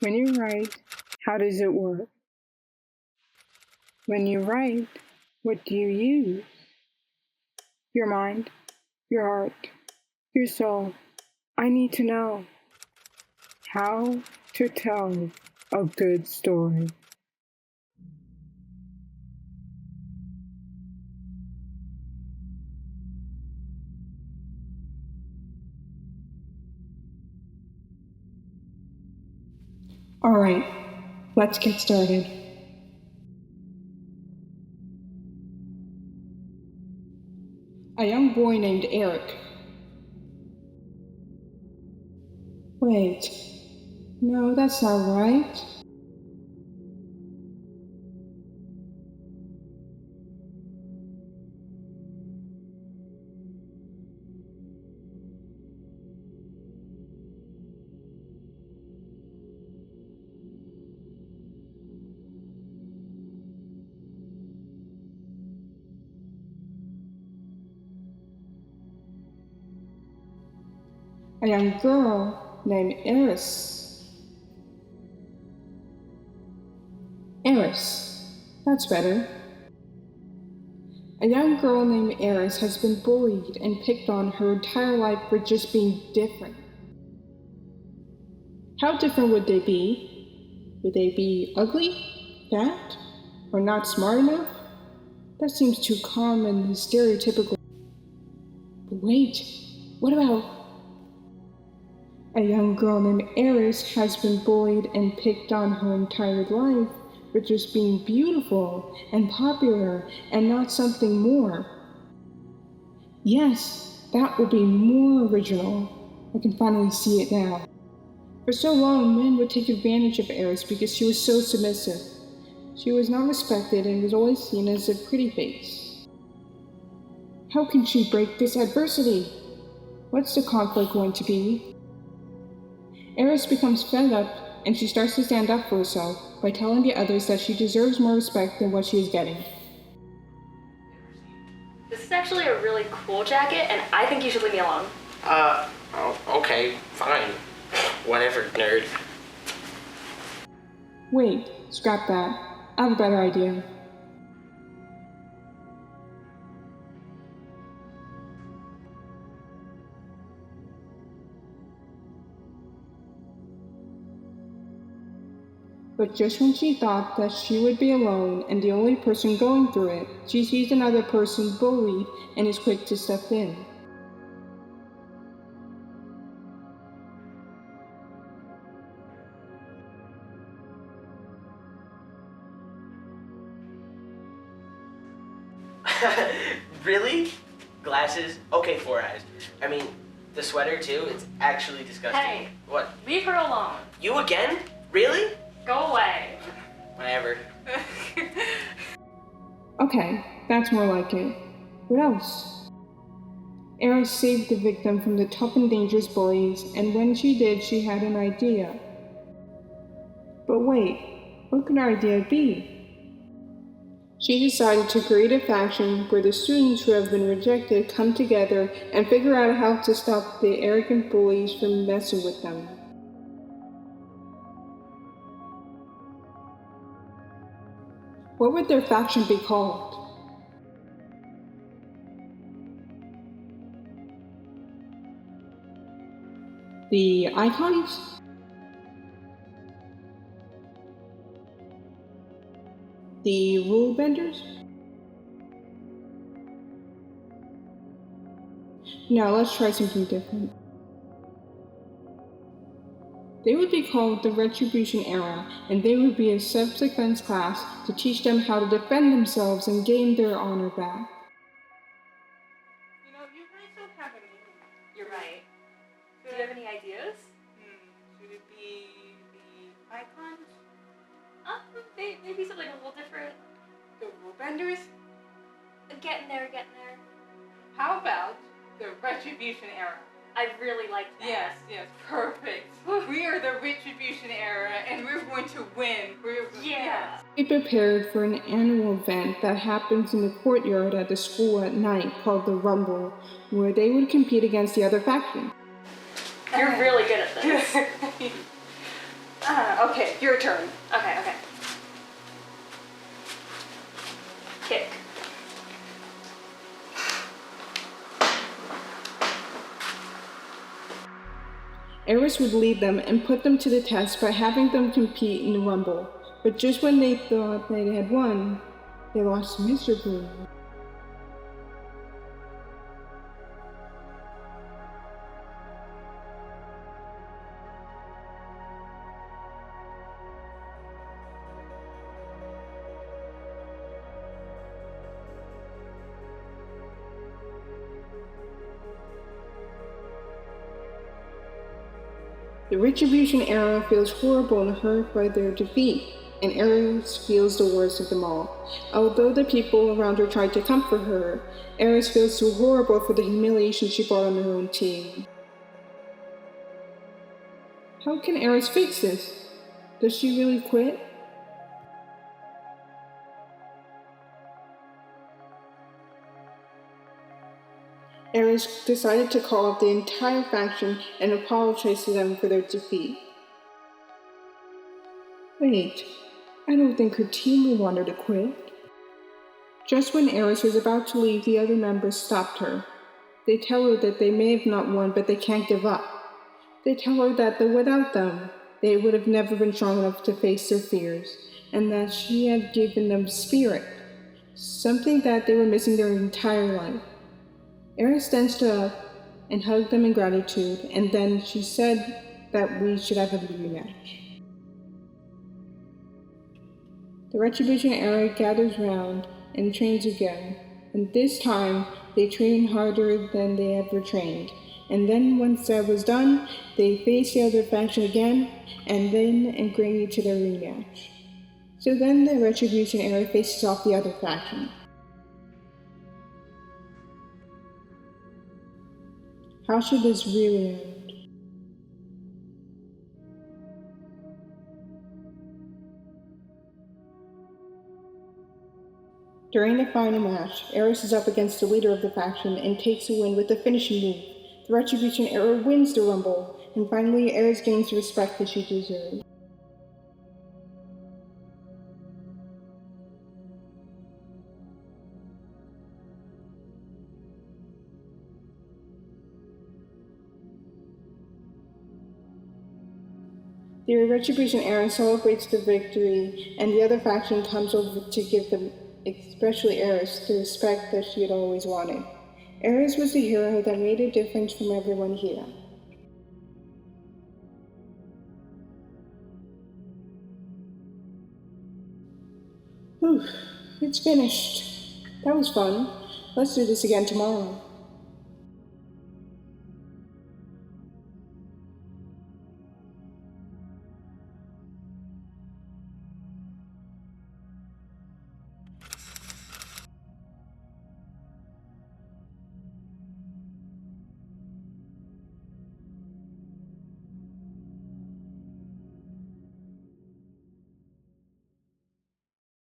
When you write, how does it work? When you write, what do you use? Your mind, your heart, your soul. I need to know how to tell a good story. All right, let's get started. A young boy named Eric. Wait, no, that's not right. A young girl named Eris. Eris, that's better. A young girl named Eris has been bullied and picked on her entire life for just being different. How different would they be? Would they be ugly, fat, or not smart enough? That seems too common and stereotypical. But wait, what about a young girl named Eris has been bullied and picked on her entire life for just being beautiful and popular and not something more? Yes, that would be more original. I can finally see it now. For so long, men would take advantage of Eris because she was so submissive. She was not respected and was always seen as a pretty face. How can she break this adversity? What's the conflict going to be? Eris becomes fed up and she starts to stand up for herself by telling the others that she deserves more respect than what she is getting. This is actually a really cool jacket, and I think you should leave me alone. Okay, fine. Whatever, nerd. Wait, scrap that. I have a better idea. But just when she thought that she would be alone and the only person going through it, she sees another person bullied and is quick to step in. Really? Glasses? Okay, 4 eyes. I mean, the sweater too, it's actually disgusting. Hey. What? Leave her alone. You again? Really? Go away. Whatever. Okay, that's more like it. What else? Eris saved the victim from the tough and dangerous bullies, and when she did, she had an idea. But wait, what could her idea be? She decided to create a faction where the students who have been rejected come together and figure out how to stop the arrogant bullies from messing with them. What would their faction be called? The Icons? The Rule Benders? Now let's try something different. They would be called the Retribution Era, and they would be a self-defense class to teach them how to defend themselves and gain their honor back. You know, you guys don't have any. You're right. Do you have any ideas? Should it be the Icons? Maybe something a little different. The Rule Benders? Getting there. How about the Retribution Era? I really like that. Yes, perfect. We are the Retribution Era, and we're going to win. Yeah. They prepared for an annual event that happens in the courtyard at the school at night called the Rumble, where they would compete against the other faction. You're really good at this. Okay, your turn. Okay, okay. Kick. Eris would lead them and put them to the test by having them compete in the rumble. But just when they thought they had won, they lost miserably. The Retribution era feels horrible and hurt by their defeat, and Eris feels the worst of them all. Although the people around her tried to comfort her, Eris feels so horrible for the humiliation she brought on her own team. How can Eris fix this? Does she really quit? Eris decided to call up the entire faction and apologize to them for their defeat. Wait, I don't think her team would want her to quit. Just when Eris was about to leave, the other members stopped her. They tell her that they may have not won, but they can't give up. They tell her that without them, they would have never been strong enough to face their fears, and that she had given them spirit, something that they were missing their entire life. Eris then stood up and hugged them in gratitude, and then she said that we should have a rematch. The Retribution era gathers round and trains again, and this time they train harder than they ever trained. And then once that was done, they faced the other faction again, and then agreed to their rematch. So then the Retribution era faces off the other faction. How should this really end? During the final match, Eris is up against the leader of the faction and takes a win with a finishing move. The Retribution era wins the Rumble, and finally Eris gains the respect that she deserves. The Retribution era celebrates the victory, and the other faction comes over to give them, especially Eris, the respect that she had always wanted. Eris was the hero that made a difference from everyone here. Whew, it's finished. That was fun. Let's do this again tomorrow.